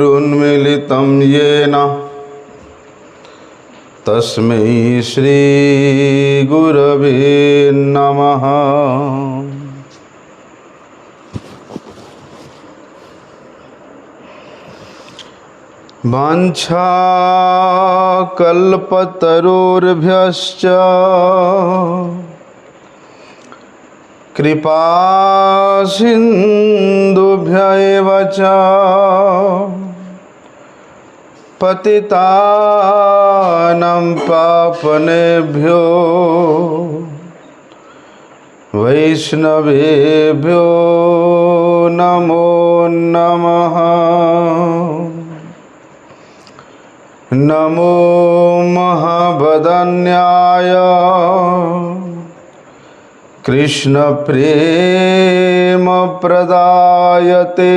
उन्मिलितं येन तस्मै श्रीगुरवे नमः। वाञ्छाकल्पतरुर्भ्यश्च कृपा सिन्धुभ्य एव च पतितानां पावनेभ्यो वैष्णवेभ्यो नमो नमः। नमो महावदन्याय कृष्ण प्रेम प्रदायते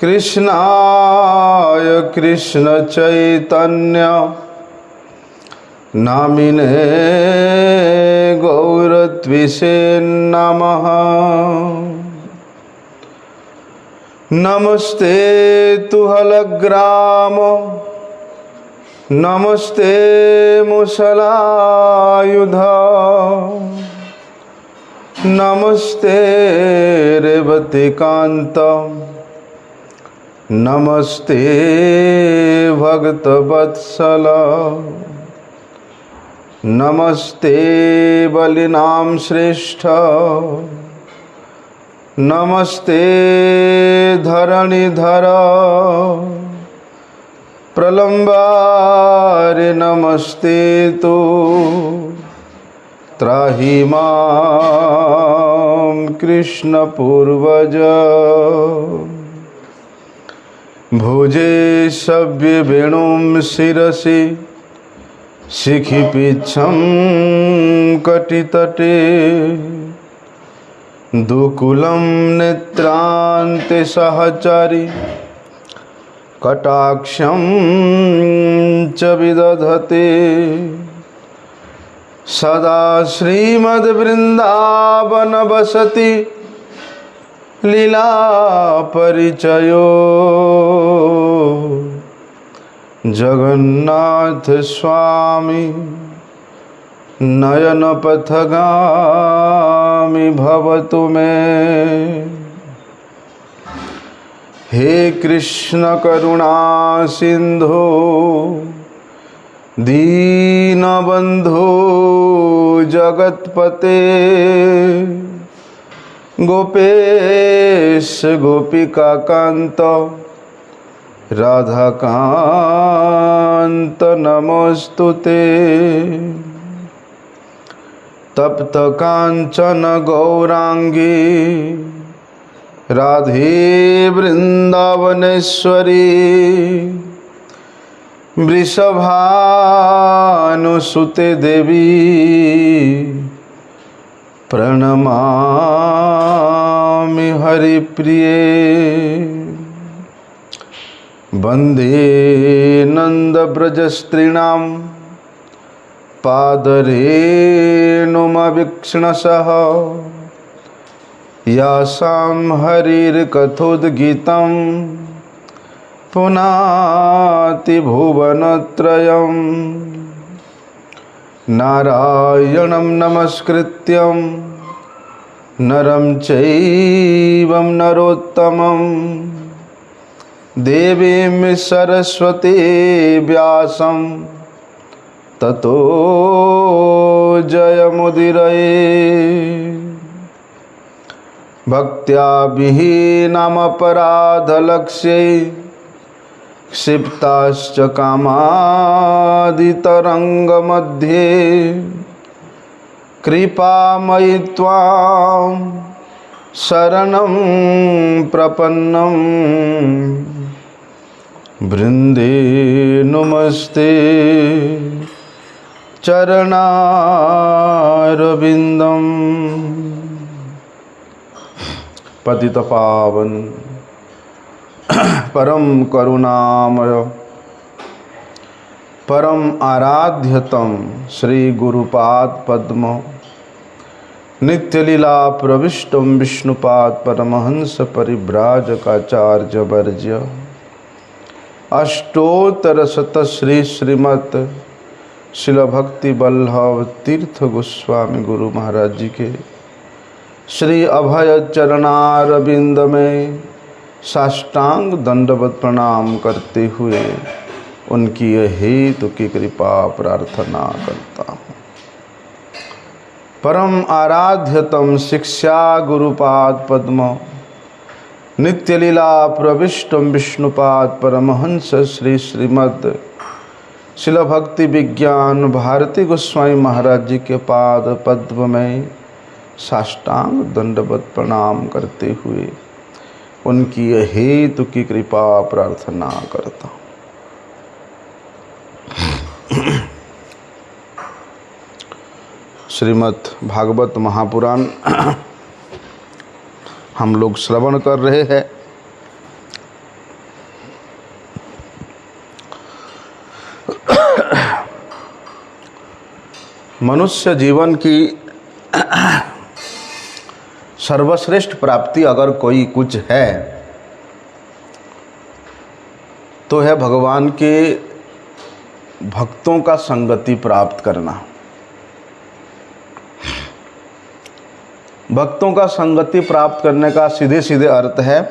कृष्णाय कृष्ण चैतन्य नामिने गौरत्विषे नमः। नमस्ते तुहलग्राम नमस्ते मुसलायुध नमस्ते रेवतीकांत नमस्ते भक्तवत्सल नमस्ते बलिनाम श्रेष्ठ नमस्ते धरणीधर प्रलंबारे नमस्ते तो त्राहि मां कृष्ण पूर्वज भुजे सव्य वेणुं शिरसि शिखिपिच्छं कटितटे दुकुलं नेत्रान्ते सहचरी कटाक्षं च विदधते सदा श्रीमद्वृन्दावन वसति लीला परिचयो जगन्नाथ स्वामी नयन पथगामी भवतु मे। हे कृष्ण करुणा सिंधु दीनबंधु जगतपते गोपेश गोपिका कांत राधाकांत नमोस्तुते। तप्त कांचन गौरांगी राधे वृंदावनेश्वरी वृषभानुसुते देवी प्रणमामि हरिप्रिये। वंदे नंदव्रजस्त्रीणां पादरेणुमवीक्षणसः यासां हरिर्कथोद्गीतं पुनाति भुवनत्रयं नारायणं नमस्कृत्यं नरं चैव नरोत्तमं देवीं सरस्वती व्यासं ततो जयमुदीरये। भक्त्या विहीनमपराधलक्ष्ये क्षिप्ताश्च कामादितरङ्गमध्ये कृपामयि त्वां शरणं प्रपन्नं वृन्दे नमस्ते चरणारविन्दम्। पतित पावन परम करुणामय परम आराध्यतम श्री गुरुपाद पद्म नित्य लीला प्रविष्टम विष्णुपाद परमहंस परिव्राजकाचार्य वर्ज्य अष्टोत्तर शत श्री श्रीमत शिल भक्ति वल्लभ तीर्थ गोस्वामी गुरु महाराज जी के श्री अभय चरणारविंद में साष्टांग दंडवत प्रणाम करते हुए उनकी हेतु की कृपा प्रार्थना करता हूँ। परम आराध्यतम शिक्षा गुरुपाद पद्म नित्य लीला प्रविष्टम विष्णुपाद परमहंस श्री श्रीमद शिल भक्ति विज्ञान भारती गोस्वामी महाराज जी के पाद पद्म में साष्टांग दंडवत प्रणाम करते हुए उनकी हेतु की कृपा प्रार्थना करता हूँ। श्रीमद् भागवत महापुराण हम लोग श्रवण कर रहे हैं। मनुष्य जीवन की सर्वश्रेष्ठ प्राप्ति अगर कोई कुछ है तो है भगवान के भक्तों का संगति प्राप्त करना। भक्तों का संगति प्राप्त करने का सीधे सीधे अर्थ है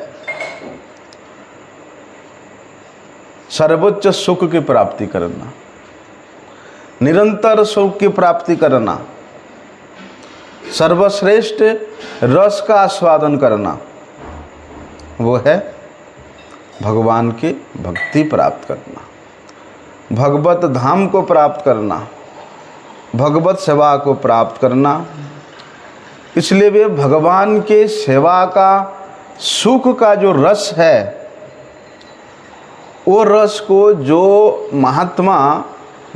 सर्वोच्च सुख की प्राप्ति करना, निरंतर सुख की प्राप्ति करना, सर्वश्रेष्ठ रस का आस्वादन करना, वो है भगवान की भक्ति प्राप्त करना, भगवत धाम को प्राप्त करना, भगवत सेवा को प्राप्त करना। इसलिए वे भगवान के सेवा का सुख का जो रस है, वो रस को जो महात्मा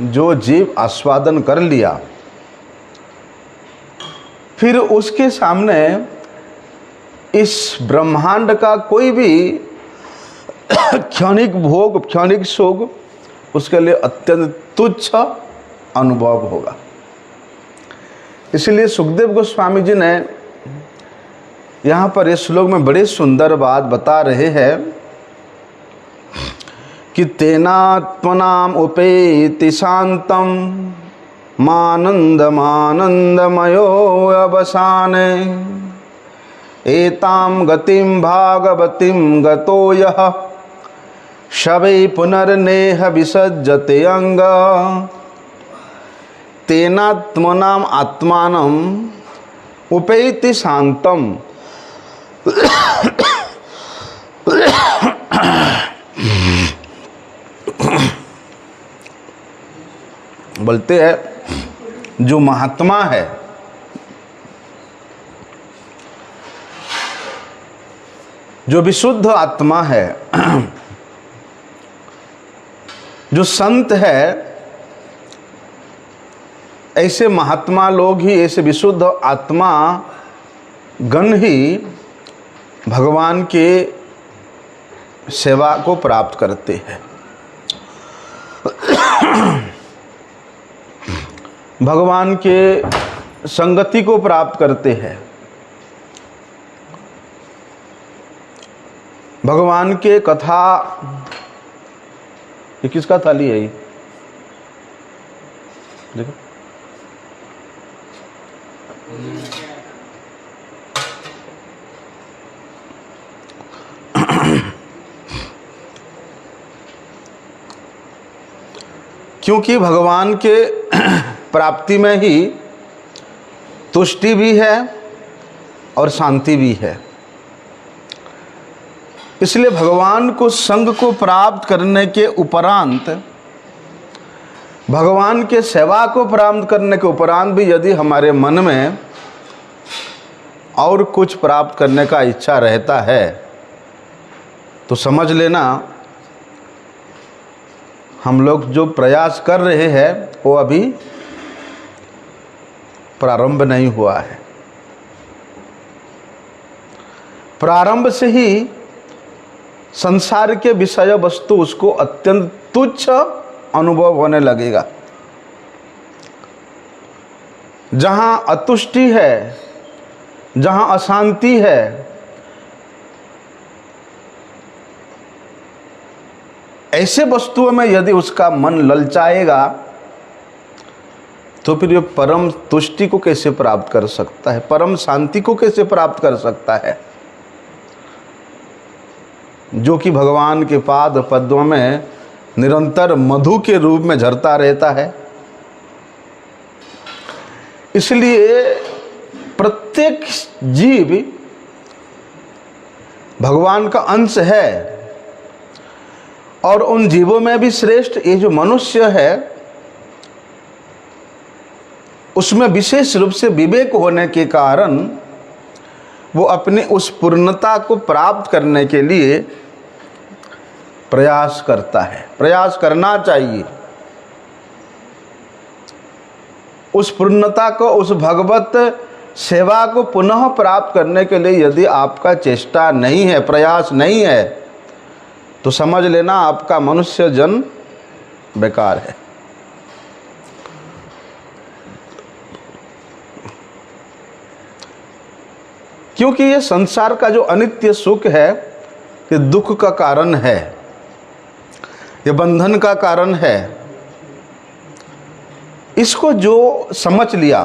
जो जीव आस्वादन कर लिया, फिर उसके सामने इस ब्रह्मांड का कोई भी क्षणिक भोग, क्षणिक सुख उसके लिए अत्यंत तुच्छ अनुभव होगा। इसलिए सुखदेव गोस्वामी जी ने यहाँ पर इस श्लोक में बड़े सुंदर बात बता रहे हैं कि तेनात्मनाम उपेति शांतम मानंदमानंदमयो अवसाने एताम गतिम भागवतीम गतो यः शवै पुनर्नेह विसज्जते अंग तेनात्मनाम आत्मानम उपेति शांतम। बोलते हैं जो महात्मा है, जो विशुद्ध आत्मा है, जो संत है, ऐसे महात्मा लोग ही, ऐसे विशुद्ध आत्मा गण ही भगवान के सेवा को प्राप्त करते हैं, भगवान के संगति को प्राप्त करते हैं, भगवान के कथा। ये किसका थाली है? ये देखो, क्योंकि भगवान के प्राप्ति में ही तुष्टि भी है और शांति भी है। इसलिए भगवान को संग को प्राप्त करने के उपरांत, भगवान के सेवा को प्राप्त करने के उपरांत भी यदि हमारे मन में और कुछ प्राप्त करने का इच्छा रहता है तो समझ लेना हम लोग जो प्रयास कर रहे हैं वो अभी प्रारंभ नहीं हुआ है। प्रारंभ से ही संसार के विषय वस्तु उसको अत्यंत तुच्छ अनुभव होने लगेगा। जहाँ अतुष्टि है जहां अशांति है, ऐसे वस्तुओं में यदि उसका मन ललचाएगा तो फिर ये परम तुष्टि को कैसे प्राप्त कर सकता है, परम शांति को कैसे प्राप्त कर सकता है, जो कि भगवान के पाद पद्मों में निरंतर मधु के रूप में झरता रहता है। इसलिए प्रत्येक जीव भगवान का अंश है, और उन जीवों में भी श्रेष्ठ ये जो मनुष्य है, उसमें विशेष रूप से विवेक होने के कारण वो अपनी उस पूर्णता को प्राप्त करने के लिए प्रयास करता है, प्रयास करना चाहिए। उस पूर्णता को, उस भगवत सेवा को पुनः प्राप्त करने के लिए यदि आपका चेष्टा नहीं है, प्रयास नहीं है, तो समझ लेना आपका मनुष्य जन्म बेकार है। क्योंकि ये संसार का जो अनित्य सुख है, ये दुख का कारण है, ये बंधन का कारण है। इसको जो समझ लिया,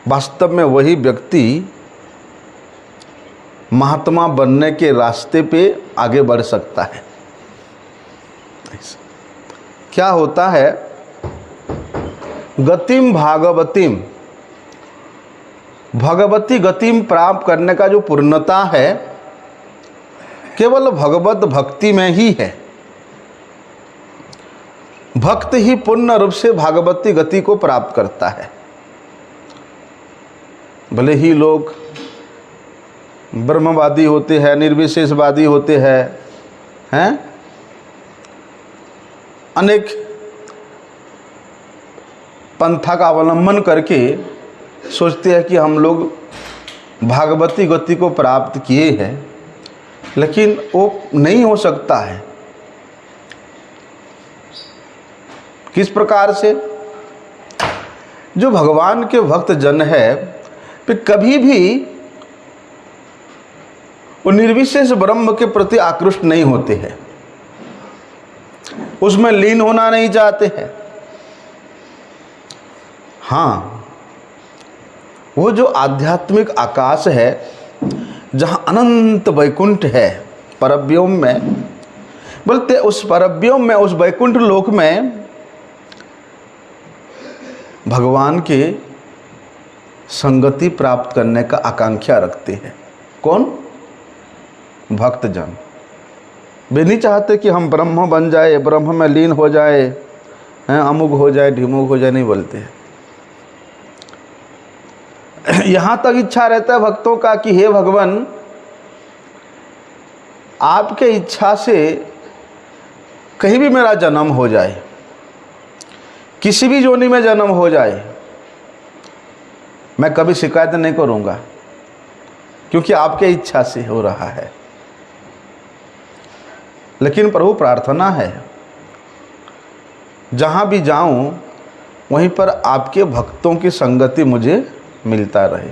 वास्तव में वही व्यक्ति महात्मा बनने के रास्ते पे आगे बढ़ सकता है। क्या होता है, गतिम भागवतीम, भगवती गतिम प्राप्त करने का जो पूर्णता है, केवल भगवत भक्ति में ही है। भक्त ही पूर्ण रूप से भागवती गति को प्राप्त करता है। भले ही लोग ब्रह्मवादी होते हैं, निर्विशेषवादी होते हैं, अनेक पंथा का अवलंबन करके सोचते हैं कि हम लोग भागवती गति को प्राप्त किए हैं, लेकिन वो नहीं हो सकता है। किस प्रकार से? जो भगवान के भक्त जन है, फिर कभी भी वो निर्विशेष ब्रह्म के प्रति आकृष्ट नहीं होते हैं, उसमें लीन होना नहीं चाहते हैं। हाँ, वो जो आध्यात्मिक आकाश है, जहाँ अनंत वैकुंठ है, परव्योम में बोलते, उस परव्योम में, उस वैकुंठ लोक में भगवान के संगति प्राप्त करने का आकांक्षा रखते हैं। कौन? भक्तजन। वे नहीं चाहते कि हम ब्रह्म बन जाए, ब्रह्म में लीन हो जाए, अमुक हो जाए, ढिमुक हो जाए, नहीं बोलते हैं। यहाँ तक इच्छा रहता है भक्तों का कि हे भगवान, आपके इच्छा से कहीं भी मेरा जन्म हो जाए, किसी भी योनि में जन्म हो जाए, मैं कभी शिकायत नहीं करूँगा, क्योंकि आपके इच्छा से हो रहा है। लेकिन प्रभु प्रार्थना है, जहाँ भी जाऊँ वहीं पर आपके भक्तों की संगति मुझे मिलता रहे,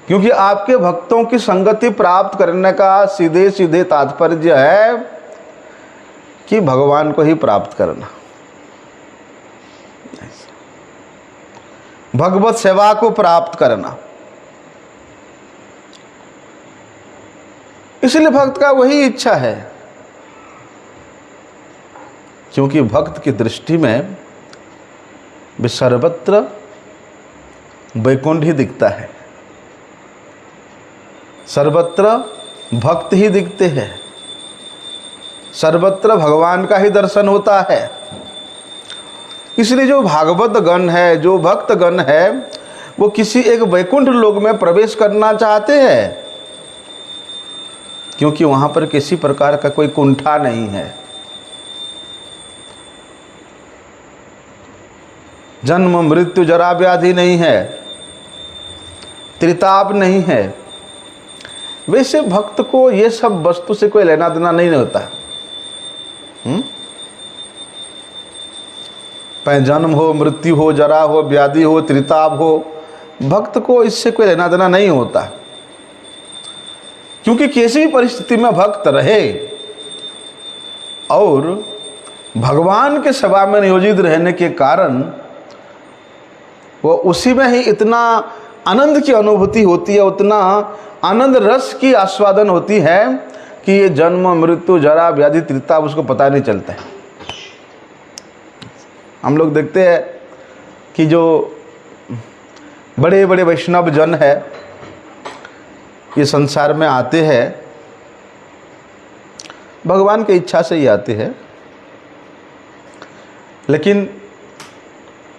क्योंकि आपके भक्तों की संगति प्राप्त करने का सीधे सीधे तात्पर्य है कि भगवान को ही प्राप्त करना, भगवत सेवा को प्राप्त करना। इसलिए भक्त का वही इच्छा है, क्योंकि भक्त की दृष्टि में भी सर्वत्र वैकुंठ ही दिखता है, सर्वत्र भक्त ही दिखते हैं, सर्वत्र भगवान का ही दर्शन होता है। इसलिए जो भागवत गण है, जो भक्त गण है, वो किसी एक वैकुंठ लोक में प्रवेश करना चाहते हैं, क्योंकि वहाँ पर किसी प्रकार का कोई कुंठा नहीं है, जन्म मृत्यु जरा व्याधि नहीं है, त्रिताप नहीं है। वैसे भक्त को ये सब वस्तु से कोई लेना देना नहीं होता। चाहे जन्म हो, मृत्यु हो, जरा हो, व्याधि हो, त्रिताप हो, भक्त को इससे कोई लेना देना नहीं होता। क्योंकि किसी भी परिस्थिति में भक्त रहे और भगवान के सेवा में नियोजित रहने के कारण वो उसी में ही इतना आनंद की अनुभूति होती है, उतना आनंद रस की आस्वादन होती है कि ये जन्म, मृत्यु, जरा, व्याधि, त्रिताप उसको पता नहीं चलता है। हम लोग देखते हैं कि जो बड़े बड़े वैष्णव जन है ये संसार में आते हैं, भगवान की इच्छा से ही आते हैं, लेकिन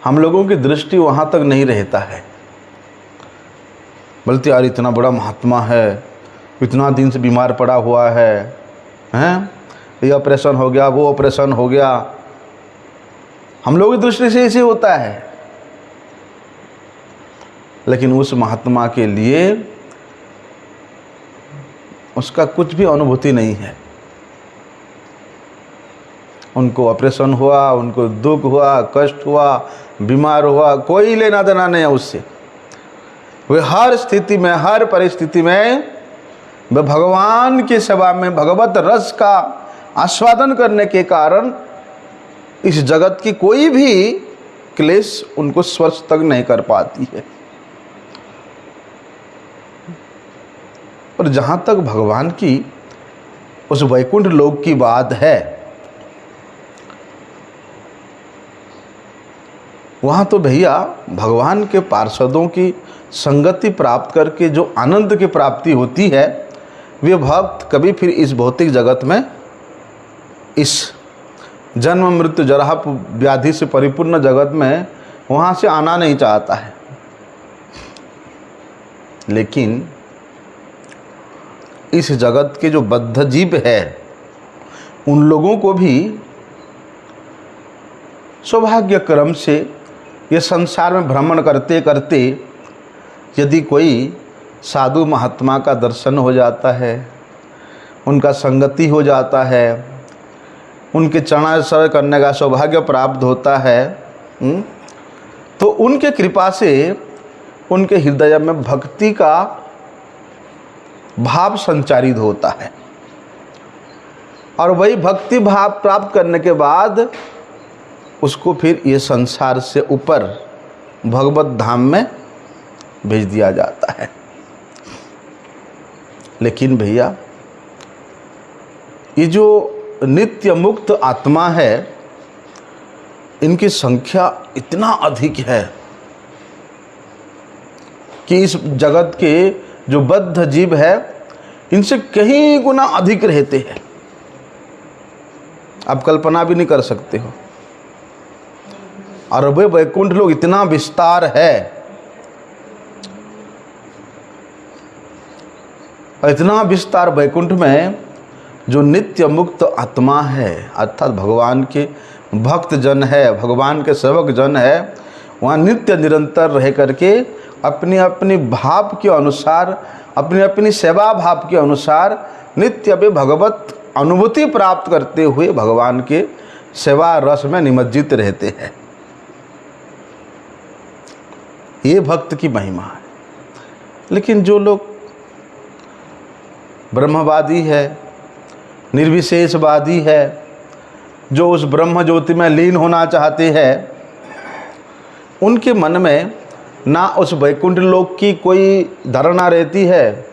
हम लोगों की दृष्टि वहाँ तक नहीं रहता है। बोलते यार इतना बड़ा महात्मा है, इतना दिन से बीमार पड़ा हुआ है, हैं, ये ऑपरेशन हो गया, वो ऑपरेशन हो गया। हम लोगों की दृष्टि से ऐसे होता है, लेकिन उस महात्मा के लिए उसका कुछ भी अनुभूति नहीं है। उनको ऑपरेशन हुआ, उनको दुख हुआ, कष्ट हुआ, बीमार हुआ, कोई लेना देना नहीं है उससे। वे हर स्थिति में, हर परिस्थिति में वे भगवान की सेवा में भगवत रस का आस्वादन करने के कारण इस जगत की कोई भी क्लेश उनको स्पर्श तक नहीं कर पाती है। और जहाँ तक भगवान की उस वैकुंठ लोक की बात है, वहाँ तो भैया भगवान के पार्षदों की संगति प्राप्त करके जो आनंद की प्राप्ति होती है, वे भक्त कभी फिर इस भौतिक जगत में, इस जन्म मृत्यु जरा व्याधि से परिपूर्ण जगत में वहाँ से आना नहीं चाहता है। लेकिन इस जगत के जो बद्ध जीव है, उन लोगों को भी सौभाग्य क्रम से ये संसार में भ्रमण करते करते यदि कोई साधु महात्मा का दर्शन हो जाता है, उनका संगति हो जाता है, उनके चरणाश्रय करने का सौभाग्य प्राप्त होता है, तो उनके कृपा से उनके हृदय में भक्ति का भाव संचारित होता है। और वही भक्ति भाव प्राप्त करने के बाद उसको फिर ये संसार से ऊपर भगवत धाम में भेज दिया जाता है। लेकिन भैया ये जो नित्य मुक्त आत्मा है, इनकी संख्या इतना अधिक है कि इस जगत के जो बद्ध जीव है इनसे कहीं गुना अधिक रहते हैं। आप कल्पना भी नहीं कर सकते हो। और वे वैकुंठ लोग इतना विस्तार है, इतना विस्तार वैकुंठ में जो नित्य मुक्त आत्मा है, अर्थात भगवान के भक्त जन है, भगवान के सेवक जन है, वहाँ नित्य निरंतर रह करके अपनी अपनी भाव के अनुसार, अपनी अपनी सेवा भाव के अनुसार नित्य भी भगवत अनुभूति प्राप्त करते हुए भगवान के सेवा रस में निमज्जित रहते हैं। ये भक्त की महिमा है। लेकिन जो लोग ब्रह्मवादी है, निर्विशेषवादी है, जो उस ब्रह्म ज्योति में लीन होना चाहते हैं, उनके मन में ना उस वैकुंठ लोक की कोई धारणा रहती है,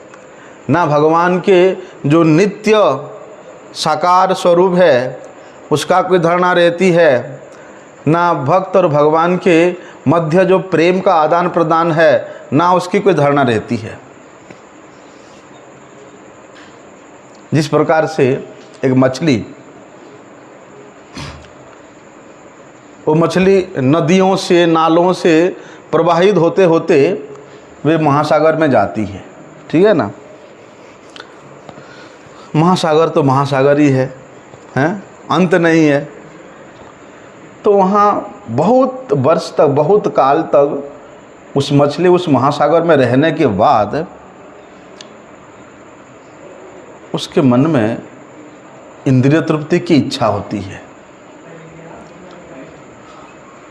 ना भगवान के जो नित्य साकार स्वरूप है उसका कोई धारणा रहती है, ना भक्त और भगवान के मध्य जो प्रेम का आदान प्रदान है, ना उसकी कोई धारणा रहती है। जिस प्रकार से एक मछली, वो मछली नदियों से, नालों से प्रवाहित होते होते वे महासागर में जाती है, ठीक है ना। महासागर तो महासागर ही है, अंत नहीं है। तो वहाँ बहुत वर्ष तक, बहुत काल तक उस मछली उस महासागर में रहने के बाद उसके मन में इंद्रिय तृप्ति की इच्छा होती है।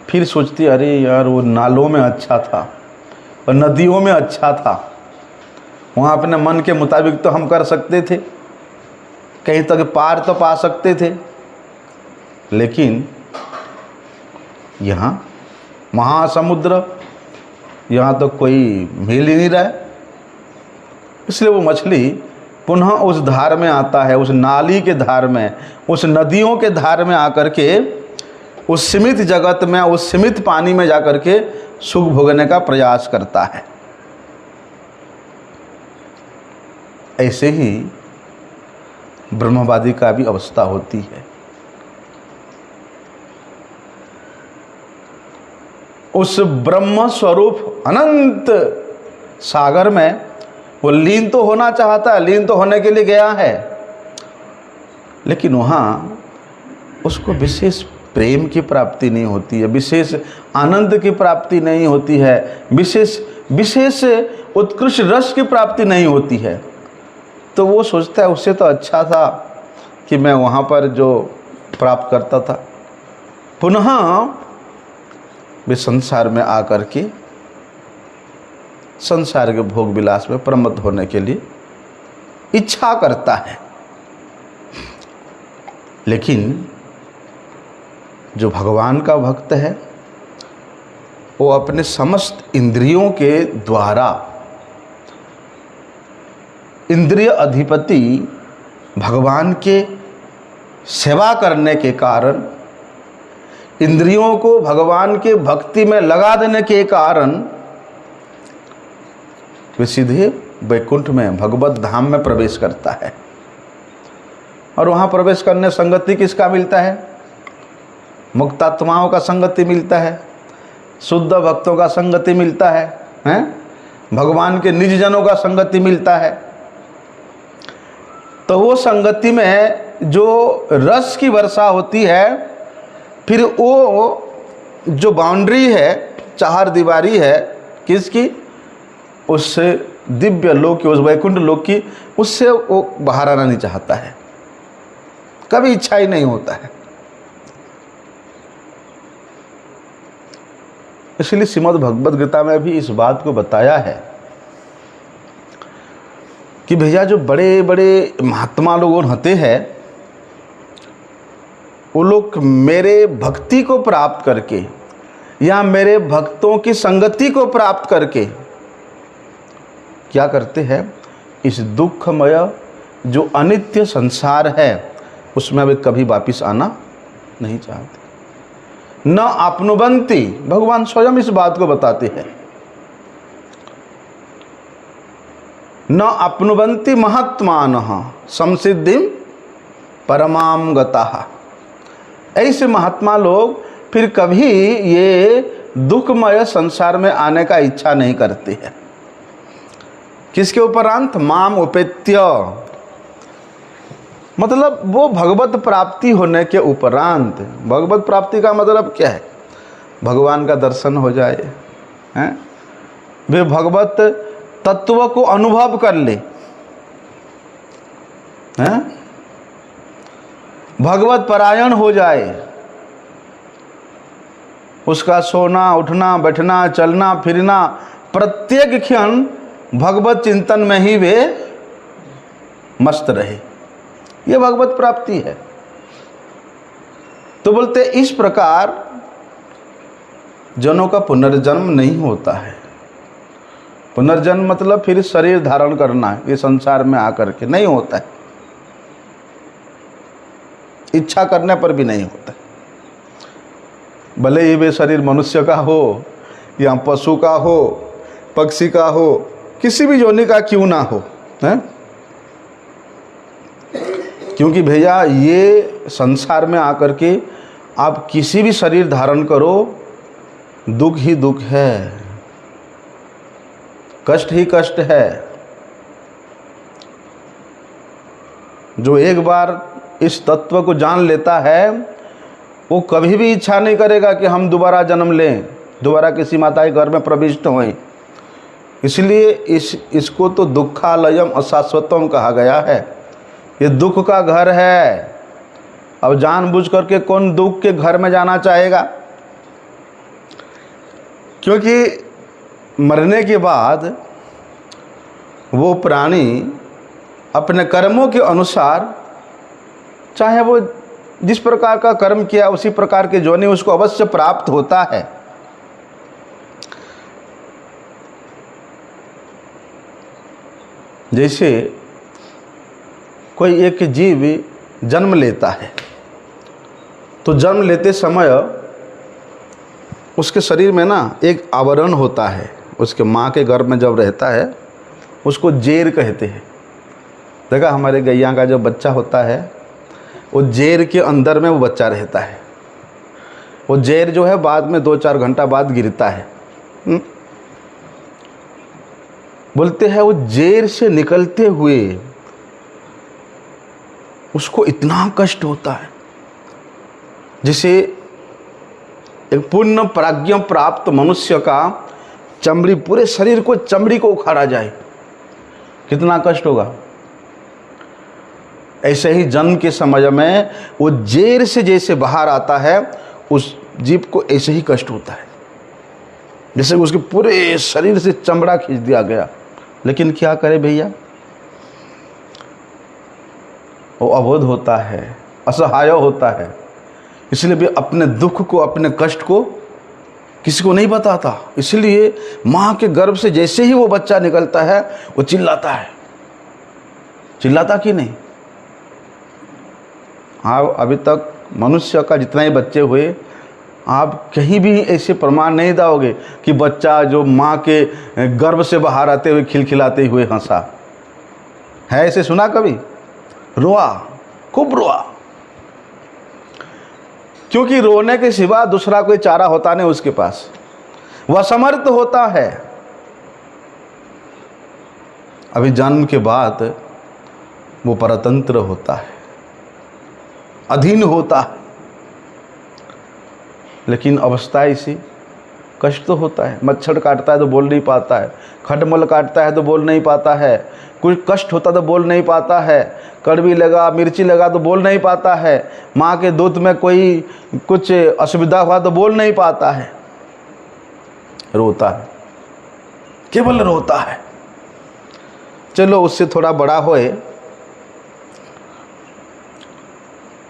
फिर सोचती अरे यार वो नालों में अच्छा था और नदियों में अच्छा था, वहाँ अपने मन के मुताबिक तो हम कर सकते थे, कहीं तक पार तो पा सकते थे, लेकिन यहाँ महासमुद्र, यहाँ तो कोई मिल ही नहीं रहा है। इसलिए वो मछली पुनः उस धार में आता है, उस नाली के धार में, उस नदियों के धार में आकर के उस सीमित जगत में, उस सीमित पानी में जाकर के सुख भोगने का प्रयास करता है। ऐसे ही ब्रह्मवादी का भी अवस्था होती है। उस ब्रह्म स्वरूप अनंत सागर में वो लीन तो होना चाहता है, लीन तो होने के लिए गया है, लेकिन वहाँ उसको विशेष प्रेम की प्राप्ति नहीं होती है, विशेष आनंद की प्राप्ति नहीं होती है, विशेष उत्कृष्ट रस की प्राप्ति नहीं होती है। तो वो सोचता है उससे तो अच्छा था कि मैं वहाँ पर जो प्राप्त करता था। पुनः वे संसार में आकर के संसार के भोग विलास में प्रमत्त होने के लिए इच्छा करता है। लेकिन जो भगवान का भक्त है वो अपने समस्त इंद्रियों के द्वारा, इंद्रिय अधिपति भगवान के सेवा करने के कारण, इंद्रियों को भगवान के भक्ति में लगा देने के कारण वे सीधे वैकुंठ में भगवत धाम में प्रवेश करता है। और वहाँ प्रवेश करने संगति किसका मिलता है? मुक्तात्माओं का संगति मिलता है, शुद्ध भक्तों का संगति मिलता है, हैं? भगवान के निज जनों का संगति मिलता है। तो वो संगति में जो रस की वर्षा होती है, फिर वो जो बाउंड्री है, चार दीवारी है किसकी? उससे दिव्य लोक की, उस वैकुंठ लोक की, उससे वो बाहर आना नहीं चाहता है, कभी इच्छा ही नहीं होता है। इसलिए श्रीमद् भगवद गीता में भी इस बात को बताया है कि भैया जो बड़े बड़े महात्मा लोग होते हैं, वो लोग मेरे भक्ति को प्राप्त करके या मेरे भक्तों की संगति को प्राप्त करके क्या करते हैं? इस दुखमय जो अनित्य संसार है उसमें वे कभी वापिस आना नहीं चाहते। न आपनुबंती, भगवान स्वयं इस बात को बताते हैं, न आपनुबंती महात्मानः संसिद्धिं परमां गताः। ऐसे महात्मा लोग फिर कभी ये दुखमय संसार में आने का इच्छा नहीं करते हैं। किसके उपरांत? माम उपेत्य, मतलब वो भगवत प्राप्ति होने के उपरांत। भगवत प्राप्ति का मतलब क्या है? भगवान का दर्शन हो जाए, हैं? वे भगवत तत्व को अनुभव कर ले, हैं? भगवत परायण हो जाए, उसका सोना उठना बैठना चलना फिरना प्रत्येक क्षण भगवत चिंतन में ही वे मस्त रहे, ये भगवत प्राप्ति है। तो बोलते इस प्रकार जनों का पुनर्जन्म नहीं होता है। पुनर्जन्म मतलब फिर शरीर धारण करना, ये संसार में आकर के नहीं होता है, इच्छा करने पर भी नहीं होता है। भले ही वे शरीर मनुष्य का हो या पशु का हो, पक्षी का हो, किसी भी योनि का क्यों ना हो, हैं? क्योंकि भैया ये संसार में आकर के आप किसी भी शरीर धारण करो, दुख ही दुख है, कष्ट ही कष्ट है। जो एक बार इस तत्व को जान लेता है वो कभी भी इच्छा नहीं करेगा कि हम दोबारा जन्म लें, दोबारा किसी माता के घर में प्रविष्ट हों। इसलिए इसको तो दुखालयम अशाश्वतम कहा गया है। ये दुख का घर है। अब जानबूझ करके कौन दुख के घर में जाना चाहेगा? क्योंकि मरने के बाद वो प्राणी अपने कर्मों के अनुसार, चाहे वो जिस प्रकार का कर्म किया उसी प्रकार के योनि उसको अवश्य प्राप्त होता है। जैसे कोई एक जीव जन्म लेता है तो जन्म लेते समय उसके शरीर में ना एक आवरण होता है, उसके माँ के गर्भ में जब रहता है उसको जेर कहते हैं। देखा, हमारे गैया का जो बच्चा होता है वो जेर के अंदर में वो बच्चा रहता है। वो जेर जो है बाद में 2-4 घंटा बाद गिरता है। बोलते हैं वो जेर से निकलते हुए उसको इतना कष्ट होता है जैसे एक पूर्ण प्राज्ञ प्राप्त मनुष्य का चमड़ी, पूरे शरीर को चमड़ी को उखाड़ा जाए, कितना कष्ट होगा। ऐसे ही जन्म के समय में वो जेर से जैसे बाहर आता है उस जीव को ऐसे ही कष्ट होता है, जैसे उसके पूरे शरीर से चमड़ा खींच दिया गया। लेकिन क्या करे भैया, वो अबोध होता है, असहाय होता है, इसलिए भी अपने दुख को, अपने कष्ट को किसी को नहीं बताता। इसलिए माँ के गर्भ से जैसे ही वो बच्चा निकलता है वो चिल्लाता है। चिल्लाता कि नहीं? हाँ, अभी तक मनुष्य का जितना ही बच्चे हुए आप कहीं भी ऐसे प्रमाण नहीं दाओगे कि बच्चा जो माँ के गर्भ से बाहर आते हुए खिलखिलाते हुए हंसा है। ऐसे सुना कभी? रोआ, खूब रोआ, क्योंकि रोने के सिवा दूसरा कोई चारा होता नहीं उसके पास, वह समर्थ होता है। अभी जन्म के बाद वो परतंत्र होता है, अधीन होता है, लेकिन अवस्था ऐसी, कष्ट तो होता है। मच्छर काटता है तो बोल नहीं पाता है, खटमल काटता है तो बोल नहीं पाता है, कुछ कष्ट होता तो बोल नहीं पाता है, कड़वी लगा, मिर्ची लगा तो बोल नहीं पाता है, माँ के दूध में कोई कुछ असुविधा हुआ तो बोल नहीं पाता है, रोता है, केवल रोता है। चलो उससे थोड़ा बड़ा होए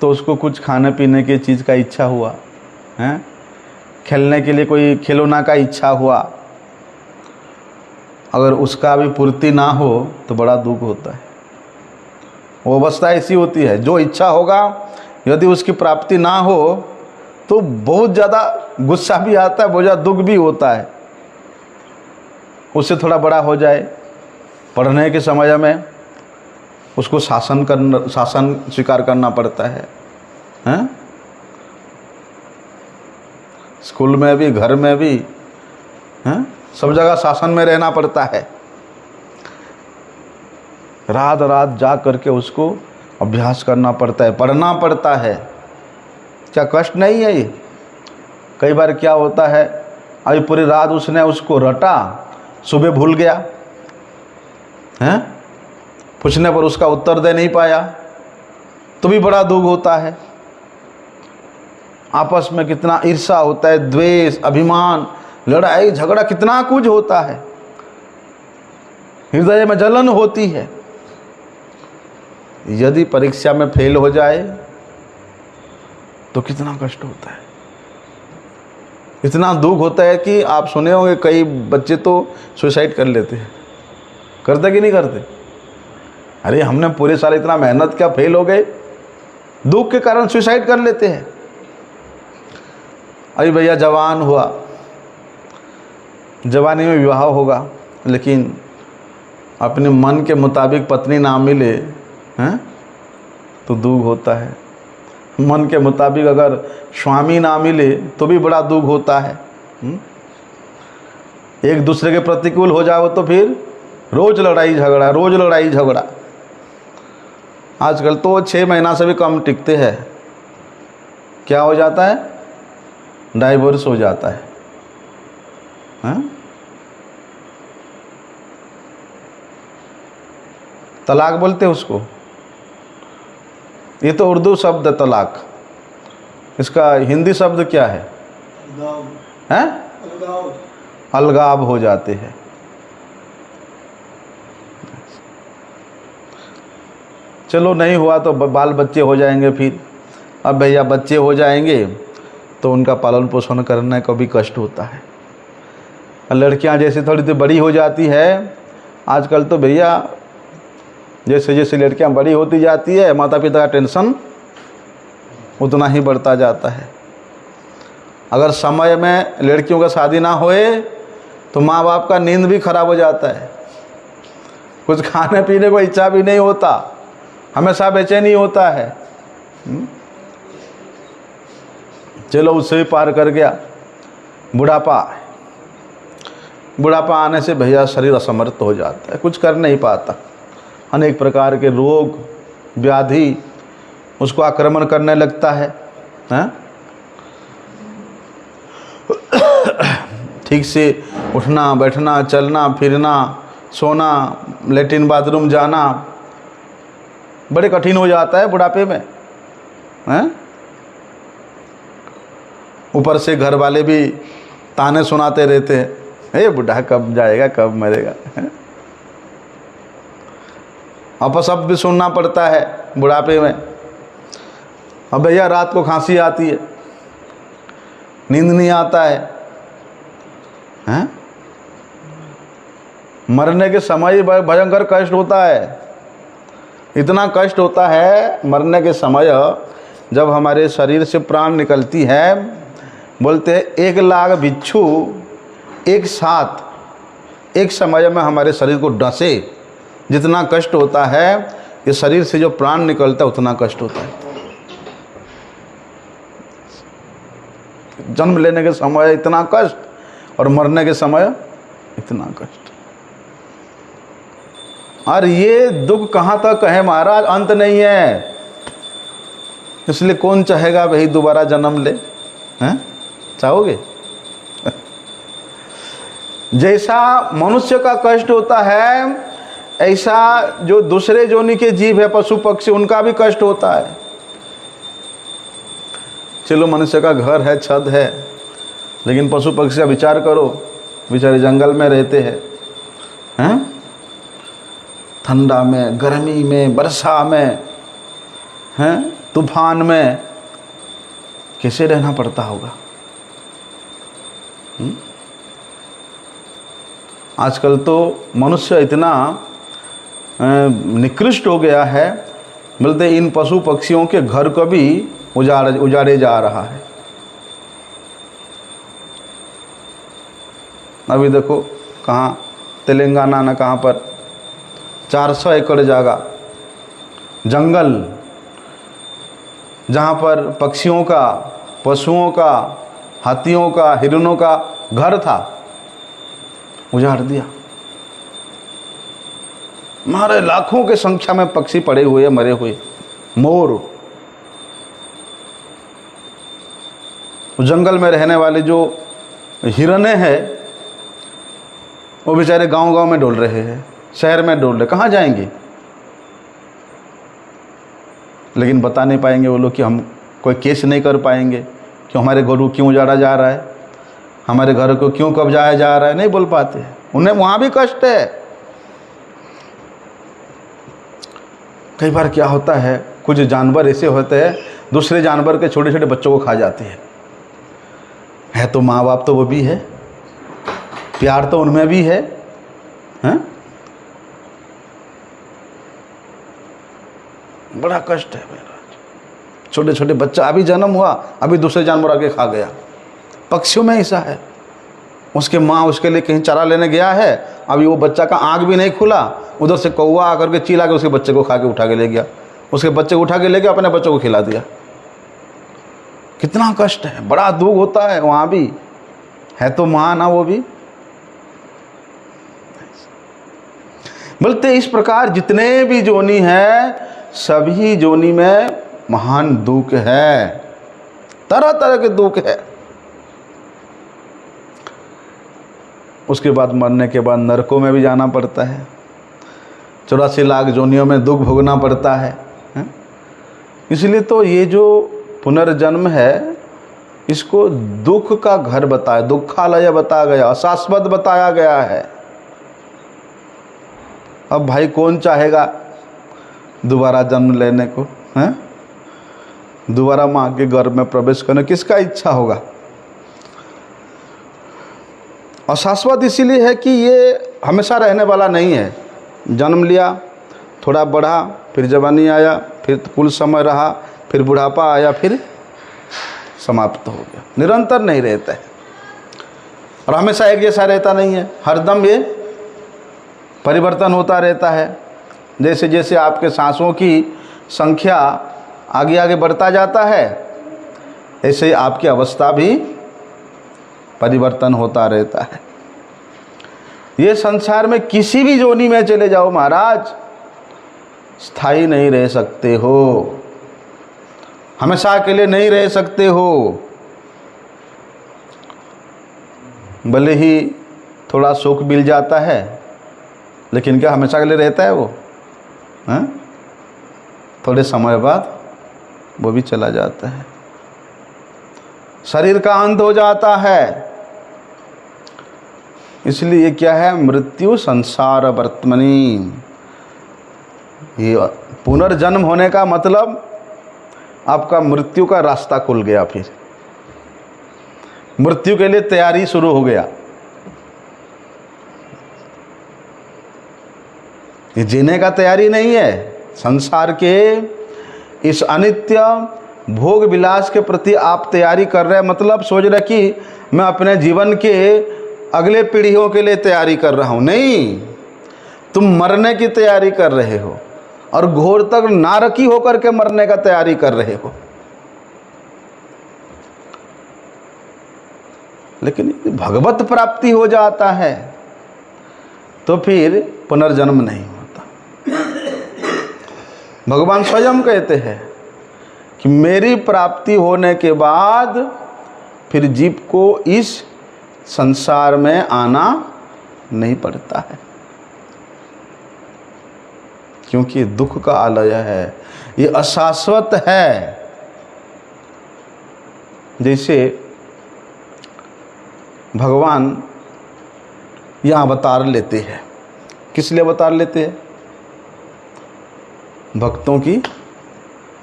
तो उसको कुछ खाने पीने की चीज़ का इच्छा हुआ है, खेलने के लिए कोई खिलौना का इच्छा हुआ, अगर उसका भी पूर्ति ना हो तो बड़ा दुख होता है। वो अवस्था ऐसी होती है, जो इच्छा होगा यदि उसकी प्राप्ति ना हो तो बहुत ज़्यादा गुस्सा भी आता है, बहुत ज़्यादा दुख भी होता है। उससे थोड़ा बड़ा हो जाए, पढ़ने के समय में उसको शासन स्वीकार करना पड़ता है, हैं? स्कूल में भी, घर में भी, हैं? सब जगह शासन में रहना पड़ता है। रात रात जाग करके उसको अभ्यास करना पड़ता है, पढ़ना पड़ता है। क्या कष्ट नहीं है ये? कई बार क्या होता है, अभी पूरी रात उसने उसको रटा, सुबह भूल गया, हैं? पूछने पर उसका उत्तर दे नहीं पाया तो भी बड़ा दुख होता है। आपस में कितना ईर्ष्या होता है, द्वेष, अभिमान, लड़ाई झगड़ा, कितना कुछ होता है, हृदय में जलन होती है। यदि परीक्षा में फेल हो जाए तो कितना कष्ट होता है, इतना दुख होता है कि आप सुने होंगे कई बच्चे तो सुसाइड कर लेते हैं। करते कि नहीं करते? अरे हमने पूरे साल इतना मेहनत किया, फेल हो गए, दुख के कारण सुसाइड कर लेते हैं। अभी भैया जवान हुआ, जवानी में विवाह होगा, लेकिन अपने मन के मुताबिक पत्नी ना मिले, हैं, तो दुख होता है। मन के मुताबिक अगर स्वामी ना मिले तो भी बड़ा दुख होता है। एक दूसरे के प्रतिकूल हो जाओ तो फिर रोज लड़ाई झगड़ा, रोज लड़ाई झगड़ा। आजकल तो 6 महीना से भी कम टिकते हैं, क्या हो जाता है? डाइवोर्स हो जाता है, हैं? तलाक बोलते हैं उसको। ये तो उर्दू शब्द है तलाक, इसका हिंदी शब्द क्या है? हैं? अलगाव हो जाते हैं। चलो नहीं हुआ तो बाल बच्चे हो जाएंगे फिर। अब भैया बच्चे हो जाएंगे तो उनका पालन पोषण करने का भी कष्ट होता है। लड़कियां जैसे थोड़ी सी बड़ी हो जाती है, आजकल तो भैया जैसे जैसे लड़कियां बड़ी होती जाती है, माता पिता का टेंशन उतना ही बढ़ता जाता है। अगर समय में लड़कियों का शादी ना होए तो माँ बाप का नींद भी खराब हो जाता है, कुछ खाने पीने को इच्छा भी नहीं होता, हमेशा बेचैनी होता है। चलो उससे भी पार कर गया बुढ़ापा। बुढ़ापा आने से भैया शरीर असमर्थ हो जाता है, कुछ कर नहीं पाता। अनेक प्रकार के रोग व्याधि उसको आक्रमण करने लगता है, हैं? ठीक से उठना बैठना चलना फिरना सोना लेटरिन बाथरूम जाना बड़े कठिन हो जाता है बुढ़ापे में, हैं? ऊपर से घर वाले भी ताने सुनाते रहते हैं, हे बुढ़ा कब जाएगा कब मरेगा। अपशब्द भी सुनना पड़ता है बुढ़ापे में। अब भैया रात को खांसी आती है, नींद नहीं आता है, हैं? मरने के समय भयंकर कष्ट होता है। इतना कष्ट होता है मरने के समय, जब हमारे शरीर से प्राण निकलती है, बोलते हैं 1 लाख बिच्छू एक साथ एक समय में हमारे शरीर को डसे। जितना कष्ट होता है ये शरीर से जो प्राण निकलता है उतना कष्ट होता है। जन्म लेने के समय इतना कष्ट और मरने के समय इतना कष्ट। और ये दुख कहाँ तक है महाराज, अंत नहीं है। इसलिए कौन चाहेगा भाई दोबारा जन्म ले, हैं? चाहोगे? जैसा मनुष्य का कष्ट होता है ऐसा जो दूसरे जोनि के जीव है पशु पक्षी उनका भी कष्ट होता है। चलो मनुष्य का घर है छत है, लेकिन पशु पक्षी का विचार करो, बेचारे जंगल में रहते हैं, ठंडा में गर्मी में वर्षा में, हैं, तूफान में, कैसे रहना पड़ता होगा। आजकल तो मनुष्य इतना निकृष्ट हो गया है, बोलते इन पशु पक्षियों के घर को भी उजाड़े जा रहा है। अभी देखो कहाँ तेलंगाना ना कहाँ पर 400 एकड़ जगह जंगल, जहाँ पर पक्षियों का पशुओं का हाथियों का हिरणों का घर था, उजाड़ दिया। हमारे लाखों के संख्या में पक्षी पड़े हुए मरे हुए, मोर, जंगल में रहने वाले जो हिरने हैं वो बेचारे गांव-गांव में डोल रहे हैं, शहर में डोल रहे, कहाँ जाएंगे? लेकिन बता नहीं पाएंगे वो लोग कि हम कोई केस नहीं कर पाएंगे कि हमारे घर को क्यों उजाड़ा जा रहा है, हमारे घर को क्यों कब्जाया जा रहा है, नहीं बोल पाते। उन्हें वहाँ भी कष्ट है। कई बार क्या होता है, कुछ जानवर ऐसे होते हैं दूसरे जानवर के छोटे छोटे बच्चों को खा जाते हैं। है तो माँ बाप तो वो भी है, प्यार तो उनमें भी है, हैं? बड़ा कष्ट है मेरा। छोटे छोटे बच्चा अभी जन्म हुआ, अभी दूसरे जानवर आके खा गया। पक्षियों में ऐसा है, उसके माँ उसके लिए कहीं चारा लेने गया है, अभी वो बच्चा का आँख भी नहीं खुला, उधर से कौवा आकर के चिल्ला के उसके बच्चे को खा के उठा के ले गया, उसके बच्चे को उठा के ले गया, अपने बच्चों को खिला दिया। कितना कष्ट है, बड़ा दुख होता है। वहाँ भी है तो माँ ना, वो भी बोलते इस प्रकार जितने भी जोनी है सभी जोनी में महान दुख है, तरह तरह के दुख है। उसके बाद मरने के बाद नरकों में भी जाना पड़ता है, 84 लाख जोनियों में दुख भोगना पड़ता है। इसलिए तो ये जो पुनर्जन्म है इसको दुख का घर बताया, दुखालय बताया गया, अशाश्वत बताया गया है। अब भाई कौन चाहेगा दोबारा जन्म लेने को, हैं? दोबारा माँ के गर्भ में प्रवेश करने किसका इच्छा होगा? अशाश्वत इसीलिए है कि ये हमेशा रहने वाला नहीं है। जन्म लिया, थोड़ा बढ़ा, फिर जवानी आया, फिर कुल समय रहा, फिर बुढ़ापा आया, फिर समाप्त हो गया। निरंतर नहीं रहता है और हमेशा एक जैसा रहता नहीं है, हरदम ये परिवर्तन होता रहता है। जैसे जैसे आपके सांसों की संख्या आगे आगे बढ़ता जाता है, ऐसे आपकी अवस्था भी परिवर्तन होता रहता है। ये संसार में किसी भी जोनी में चले जाओ महाराज, स्थायी नहीं रह सकते हो, हमेशा के लिए नहीं रह सकते हो। भले ही थोड़ा सुख मिल जाता है, लेकिन क्या हमेशा के लिए रहता है वो? हैं? थोड़े समय बाद वो भी चला जाता है, शरीर का अंत हो जाता है। इसलिए क्या है, मृत्यु संसार वर्तमनि। ये पुनर्जन्म होने का मतलब आपका मृत्यु का रास्ता खुल गया, फिर मृत्यु के लिए तैयारी शुरू हो गया। ये जीने का तैयारी नहीं है। संसार के इस अनित्य भोग विलास के प्रति आप तैयारी कर रहे हैं, मतलब सोच रहे कि मैं अपने जीवन के अगले पीढ़ियों के लिए तैयारी कर रहा हूं। नहीं, तुम मरने की तैयारी कर रहे हो और घोर तक नारकी होकर के मरने का तैयारी कर रहे हो। लेकिन भगवत प्राप्ति हो जाता है तो फिर पुनर्जन्म नहीं होता। भगवान स्वयं कहते हैं कि मेरी प्राप्ति होने के बाद फिर जीव को इस संसार में आना नहीं पड़ता है, क्योंकि दुख का आलय है, ये अशाश्वत है। जैसे भगवान यहाँ अवतार लेते हैं, किस लिए अवतार लेते हैं? भक्तों की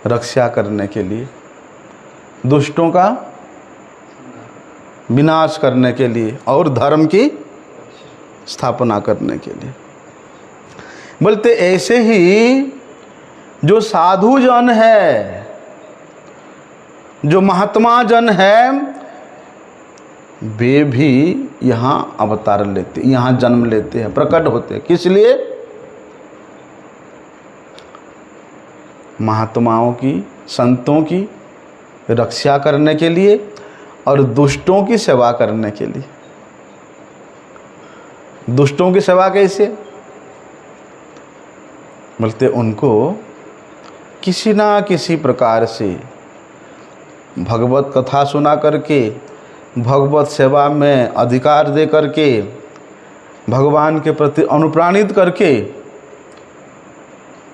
रक्षा करने के लिए, दुष्टों का विनाश करने के लिए और धर्म की स्थापना करने के लिए। बोलते ऐसे ही जो साधु जन है, जो महात्मा जन है, वे भी यहाँ अवतार लेते, यहाँ जन्म लेते हैं, प्रकट होते हैं। किस लिए? महात्माओं की, संतों की रक्षा करने के लिए और दुष्टों की सेवा करने के लिए। दुष्टों की सेवा कैसे? बोलते उनको किसी ना किसी प्रकार से भगवत कथा सुना करके, भगवत सेवा में अधिकार दे करके, भगवान के प्रति अनुप्राणित करके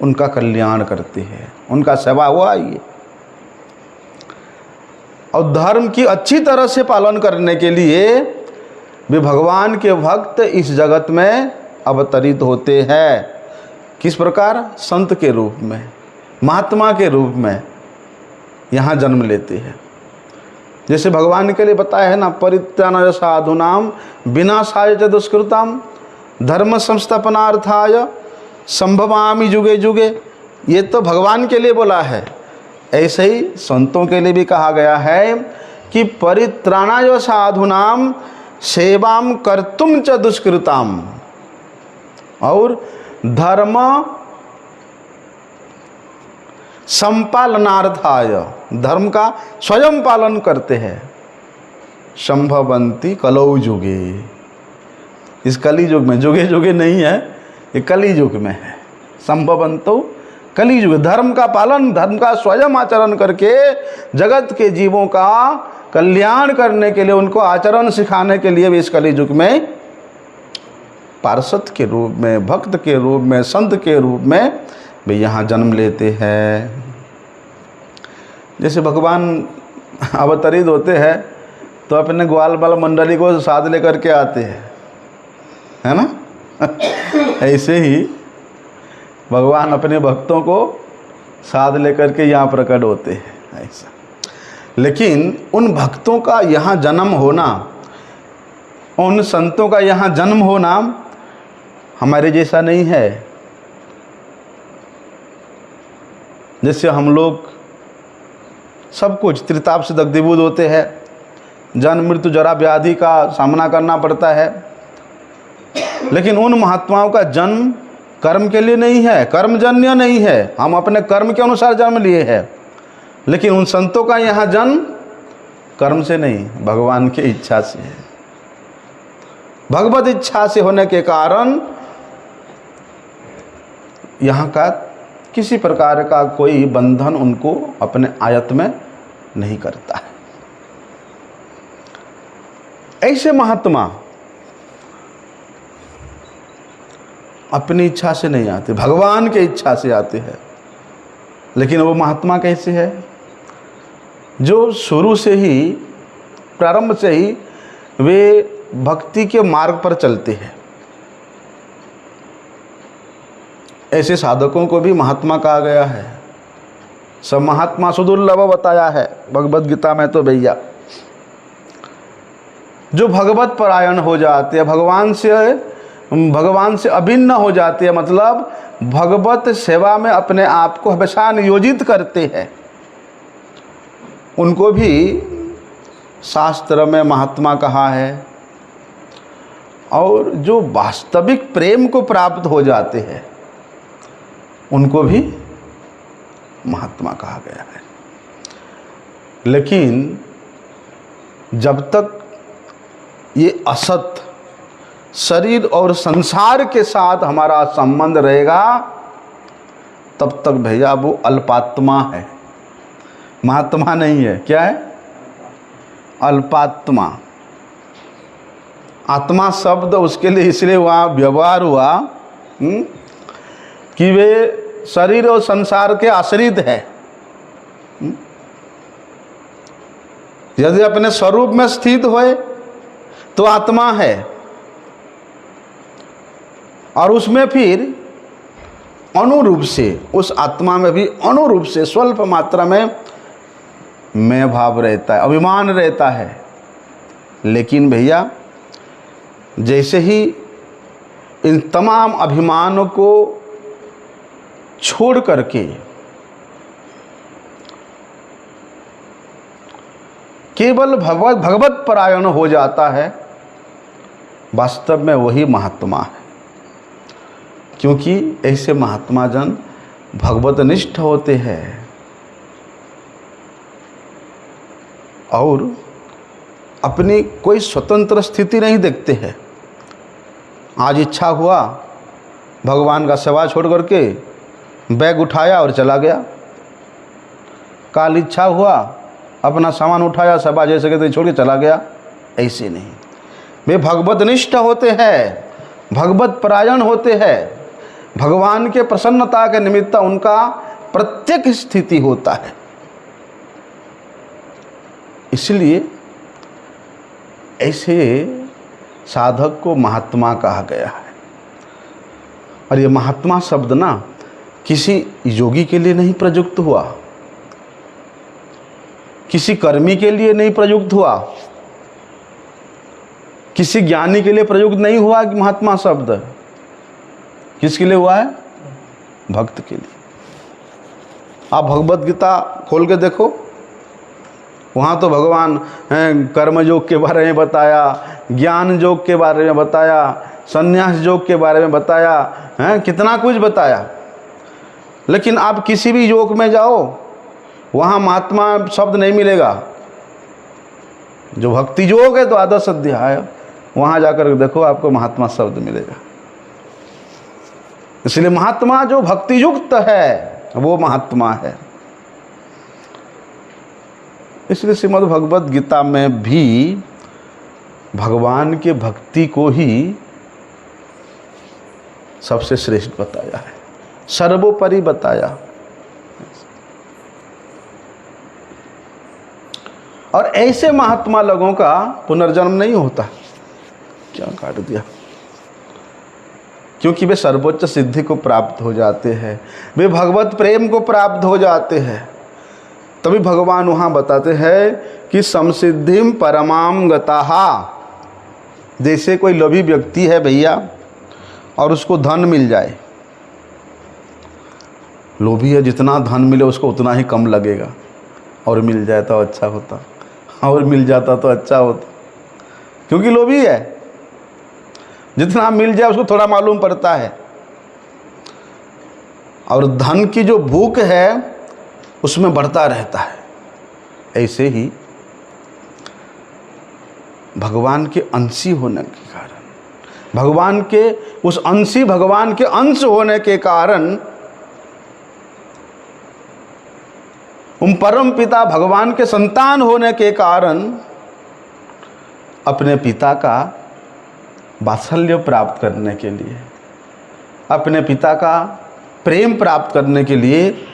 उनका कल्याण करते हैं, उनका सेवा हुआ ये। और धर्म की अच्छी तरह से पालन करने के लिए वे भगवान के भक्त इस जगत में अवतरित होते हैं। किस प्रकार? संत के रूप में, महात्मा के रूप में यहाँ जन्म लेते हैं। जैसे भगवान के लिए बताया है ना, परित्राणाय साधूनां विनाशाय च दुष्कृतां धर्म संस्थापनार्थाय संभवामि युगे युगे। ये तो भगवान के लिए बोला है। ऐसे ही संतों के लिए भी कहा गया है कि परित्राणाय साधूनां सेवां कर्तुं च दुष्कृतां, और धर्म संपालनार्थाय, धर्म का स्वयं पालन करते हैं। संभवन्ति कलौ युगे, इस कली युग में, जुगे जुगे नहीं है, ये कली युग में है। संभवंतो कली युग, धर्म का पालन, धर्म का स्वयं आचरण करके जगत के जीवों का कल्याण करने के लिए, उनको आचरण सिखाने के लिए भी इस कली युग में पार्षद के रूप में, भक्त के रूप में, संत के रूप में वे यहाँ जन्म लेते हैं। जैसे भगवान अवतरित होते हैं तो अपने ग्वाल बाल मंडली को साथ लेकर के आते हैं, है ना। ऐसे ही भगवान अपने भक्तों को साथ लेकर के यहाँ प्रकट होते हैं ऐसा। लेकिन उन भक्तों का यहाँ जन्म होना, उन संतों का यहाँ जन्म होना हमारे जैसा नहीं है। जैसे हम लोग सब कुछ त्रिताप से दग्धीभूत होते हैं, जन्म मृत्यु जरा व्याधि का सामना करना पड़ता है, लेकिन उन महात्माओं का जन्म कर्म के लिए नहीं है, कर्मजन्य नहीं है, हम अपने कर्म के अनुसार जन्म लिए हैं। लेकिन उन संतों का यहाँ जन्म कर्म से नहीं, भगवान की इच्छा से है। भगवत इच्छा से होने के कारण यहाँ का किसी प्रकार का कोई बंधन उनको अपने आयत में नहीं करता है। ऐसे महात्मा अपनी इच्छा से नहीं आते, भगवान के इच्छा से आते हैं। लेकिन वो महात्मा कैसे है? जो शुरू से ही, प्रारंभ से ही वे भक्ति के मार्ग पर चलते हैं। ऐसे साधकों को भी महात्मा कहा गया है। सब महात्मा सुदुर्लभ बताया है भगवद गीता में तो भैया। जो भगवत परायण हो जाते हैं, भगवान से अभिन्न हो जाते हैं, मतलब भगवत सेवा में अपने आप को हमेशा नियोजित करते हैं, उनको भी शास्त्र में महात्मा कहा है। और जो वास्तविक प्रेम को प्राप्त हो जाते हैं उनको भी महात्मा कहा गया है। लेकिन जब तक ये असत शरीर और संसार के साथ हमारा संबंध रहेगा तब तक भैया वो अल्पात्मा है, महात्मा नहीं है। क्या है? अल्पात्मा। आत्मा शब्द उसके लिए इसलिए वहाँ व्यवहार हुआ कि वे शरीर और संसार के आश्रित है। यदि अपने स्वरूप में स्थित होए तो आत्मा है, और उसमें फिर अनुरूप से, उस आत्मा में भी अनुरूप से स्वल्प मात्रा में मैं भाव रहता है, अभिमान रहता है। लेकिन भैया जैसे ही इन तमाम अभिमानों को छोड़ करके केवल भगवत परायण हो जाता है, वास्तव में वही महात्मा है। क्योंकि ऐसे महात्मा जन भगवतनिष्ठ होते हैं और अपनी कोई स्वतंत्र स्थिति नहीं देखते हैं। आज इच्छा हुआ भगवान का सेवा छोड़ करके बैग उठाया और चला गया, काल इच्छा हुआ अपना सामान उठाया, सभा जैसे कहते छोड़ के चला गया। ऐसे नहीं, वे भगवतनिष्ठ होते हैं, भगवत परायण होते हैं। भगवान के प्रसन्नता के निमित्त उनका प्रत्येक स्थिति होता है। इसलिए ऐसे साधक को महात्मा कहा गया है। और ये महात्मा शब्द ना किसी योगी के लिए नहीं प्रयुक्त हुआ, किसी कर्मी के लिए नहीं प्रयुक्त हुआ, किसी ज्ञानी के लिए प्रयुक्त नहीं हुआ। कि महात्मा शब्द किसके लिए हुआ है? भक्त के लिए। आप भगवद गीता खोल के देखो, वहाँ तो भगवान कर्म योग के बारे में बताया, ज्ञान योग के बारे में बताया, संन्यास योग के बारे में बताया, कितना कुछ बताया। लेकिन आप किसी भी योग में जाओ वहाँ महात्मा शब्द नहीं मिलेगा। जो भक्ति योग है तो द्वादश अध्याय, वहाँ जाकर देखो आपको महात्मा शब्द मिलेगा। इसलिए महात्मा जो भक्ति युक्त है वो महात्मा है। इसलिए श्रीमद् भगवद गीता में भी भगवान के भक्ति को ही सबसे श्रेष्ठ बताया है, सर्वोपरि बताया। और ऐसे महात्मा लोगों का पुनर्जन्म नहीं होता। क्या काट दिया? क्योंकि वे सर्वोच्च सिद्धि को प्राप्त हो जाते हैं, वे भगवत प्रेम को प्राप्त हो जाते हैं। तभी भगवान वहाँ बताते हैं कि समसिद्धिम परमाम गताहा। जैसे कोई लोभी व्यक्ति है भैया और उसको धन मिल जाए, लोभी है, जितना धन मिले उसको उतना ही कम लगेगा, और मिल जाए तो अच्छा होता, और मिल जाता तो अच्छा होता, क्योंकि लोभी है, जितना मिल जाए उसको थोड़ा मालूम पड़ता है। और धन की जो भूख है उसमें बढ़ता रहता है। ऐसे ही भगवान के अंशी होने के कारण, भगवान के उस अंशी, भगवान के अंश होने के कारण, उन परम पिता भगवान के संतान होने के कारण अपने पिता का वात्सल्य प्राप्त करने के लिए, अपने पिता का प्रेम प्राप्त करने के लिए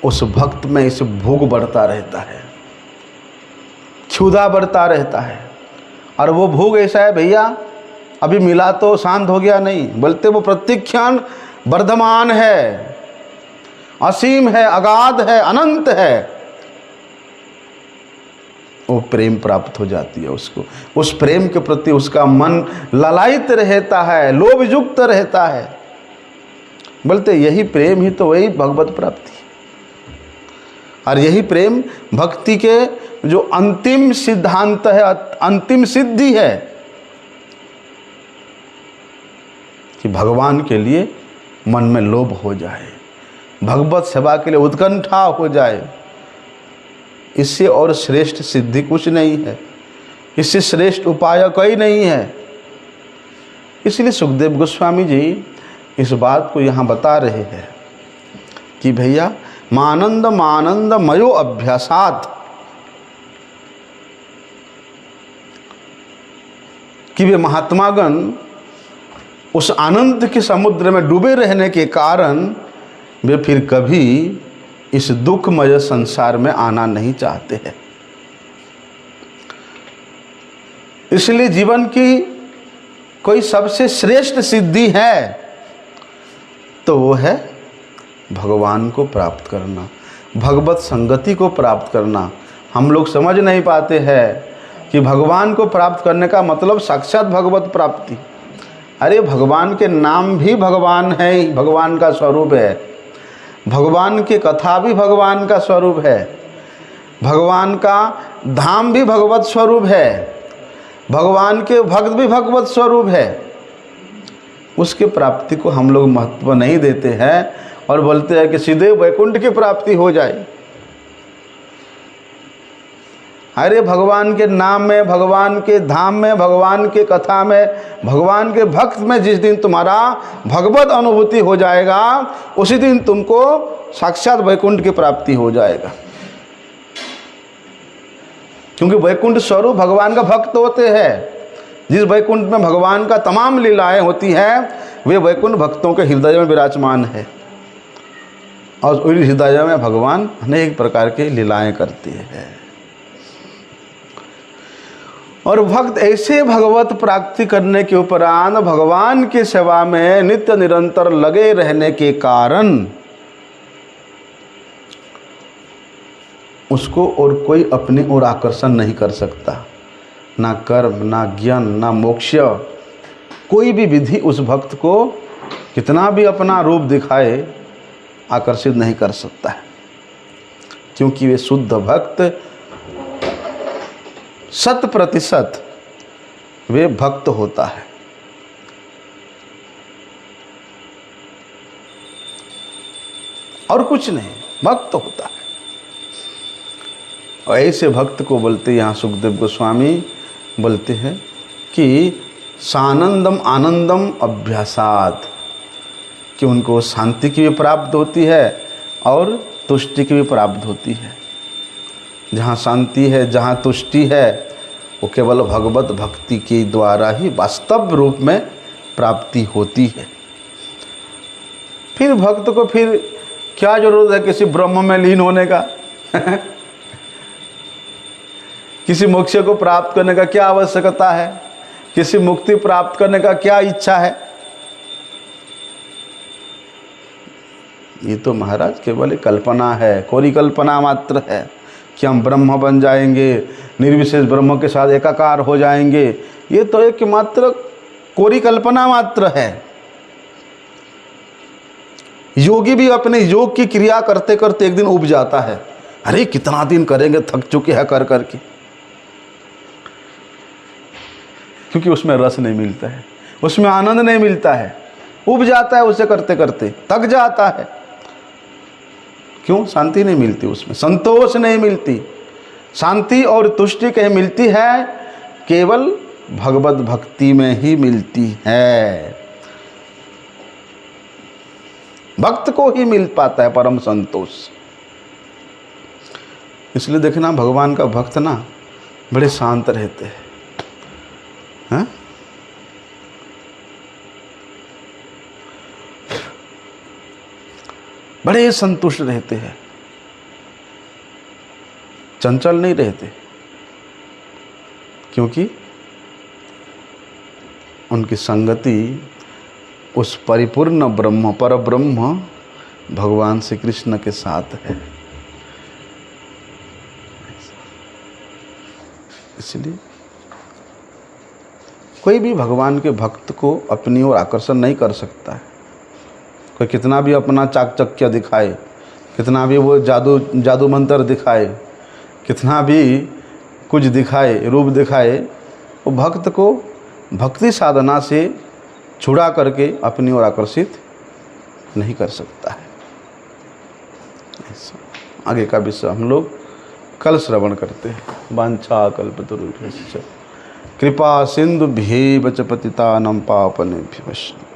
उस भक्त में इस भोग बढ़ता रहता है, क्षुधा बढ़ता रहता है। और वो भोग ऐसा है भैया, अभी मिला तो शांत हो गया नहीं, बोलते वो प्रत्येक क्षण वर्धमान है, असीम है, अगाध है, अनंत है। वो प्रेम प्राप्त हो जाती है उसको, उस प्रेम के प्रति उसका मन ललायित रहता है, लोभ युक्त रहता है। बोलते यही प्रेम ही तो वही भगवत प्राप्ति है। और यही प्रेम भक्ति के जो अंतिम सिद्धांत है, अंतिम सिद्धि है, कि भगवान के लिए मन में लोभ हो जाए, भगवत सेवा के लिए उत्कंठा हो जाए। इससे और श्रेष्ठ सिद्धि कुछ नहीं है, इससे श्रेष्ठ उपाय कोई नहीं है। इसलिए सुखदेव गोस्वामी जी इस बात को यहाँ बता रहे हैं कि भैया मानंद मानंद मयो अभ्यासात, कि वे महात्मागण उस आनंद के समुद्र में डूबे रहने के कारण वे फिर कभी इस दुखमय संसार में आना नहीं चाहते हैं। इसलिए जीवन की कोई सबसे श्रेष्ठ सिद्धि है तो वो है भगवान को प्राप्त करना, भगवत संगति को प्राप्त करना। हम लोग समझ नहीं पाते हैं कि भगवान को प्राप्त करने का मतलब साक्षात भगवत प्राप्ति। अरे भगवान के नाम भी भगवान है, भगवान का स्वरूप है, भगवान की कथा भी भगवान का स्वरूप है, भगवान का धाम भी भगवत स्वरूप है, भगवान के भक्त भी भगवत स्वरूप है। उसके प्राप्ति को हम लोग महत्व नहीं देते हैं और बोलते हैं कि सीधे वैकुंठ की प्राप्ति हो जाए। अरे भगवान के नाम में, भगवान के धाम में, भगवान के कथा में, भगवान के भक्त में जिस दिन तुम्हारा भगवत अनुभूति हो जाएगा उसी दिन तुमको साक्षात वैकुंठ की प्राप्ति हो जाएगा। क्योंकि वैकुंठ स्वरूप भगवान का भक्त होते हैं। जिस वैकुंठ में भगवान का तमाम लीलाएं होती हैं वे वैकुंठ भक्तों के हृदय में विराजमान है, और उस हृदय में भगवान अनेक प्रकार के लीलाएं करते हैं। और भक्त ऐसे भगवत प्राप्ति करने के उपरांत भगवान की सेवा में नित्य निरंतर लगे रहने के कारण उसको और कोई अपनी ओर आकर्षण नहीं कर सकता। ना कर्म, ना ज्ञान, ना मोक्ष, कोई भी विधि उस भक्त को कितना भी अपना रूप दिखाए आकर्षित नहीं कर सकता है। क्योंकि वे शुद्ध भक्त 100% वे भक्त होता है। और कुछ नहीं, भक्त होता है। और ऐसे भक्त को बोलते यहाँ सुखदेव गोस्वामी बोलते हैं कि सानंदम आनंदम अभ्यासात, कि उनको शांति की भी प्राप्त होती है और तुष्टि की भी प्राप्त होती है। जहाँ शांति है, जहाँ तुष्टि है, वो केवल भगवत भक्ति के द्वारा ही वास्तव रूप में प्राप्ति होती है। फिर भक्त को फिर क्या जरूरत है किसी ब्रह्म में लीन होने का किसी मोक्ष को प्राप्त करने का क्या आवश्यकता है, किसी मुक्ति प्राप्त करने का क्या इच्छा है। ये तो महाराज केवल एक कल्पना है, कोरी कल्पना मात्र है कि हम ब्रह्म बन जाएंगे, निर्विशेष ब्रह्म के साथ एकाकार हो जाएंगे। ये तो एक मात्र कोरी कल्पना मात्र है। योगी भी अपने योग की क्रिया करते करते एक दिन उब जाता है, अरे कितना दिन करेंगे, थक चुके हैं कर करके, क्योंकि उसमें रस नहीं मिलता है, उसमें आनंद नहीं मिलता है, उब जाता है उसे करते करते, थक जाता है। क्यों? शांति नहीं मिलती, उसमें संतोष नहीं मिलती। शांति और तुष्टि कहीं मिलती है, केवल भगवत भक्ति में ही मिलती है। भक्त को ही मिल पाता है परम संतोष। इसलिए देखना भगवान का भक्त ना बड़े शांत रहते हैं, हाँ? बड़े संतुष्ट रहते हैं, चंचल नहीं रहते, क्योंकि उनकी संगति उस परिपूर्ण ब्रह्म, पर ब्रह्म भगवान श्री कृष्ण के साथ है। इसलिए कोई भी भगवान के भक्त को अपनी ओर आकर्षण नहीं कर सकता है। कोई कितना भी अपना चाकचक्य दिखाए, कितना भी वो जादू मंत्र दिखाए, कितना भी कुछ दिखाए, रूप दिखाए, वो भक्त को भक्ति साधना से छुड़ा करके अपनी ओर आकर्षित नहीं कर सकता है। आगे का विषय हम लोग कल श्रवण करते हैं। वांछा कल्पतरुभ्यश्च कृपा सिंधुभ्यैव च पतितानां पावनेभ्यो वैष्णवेभ्यो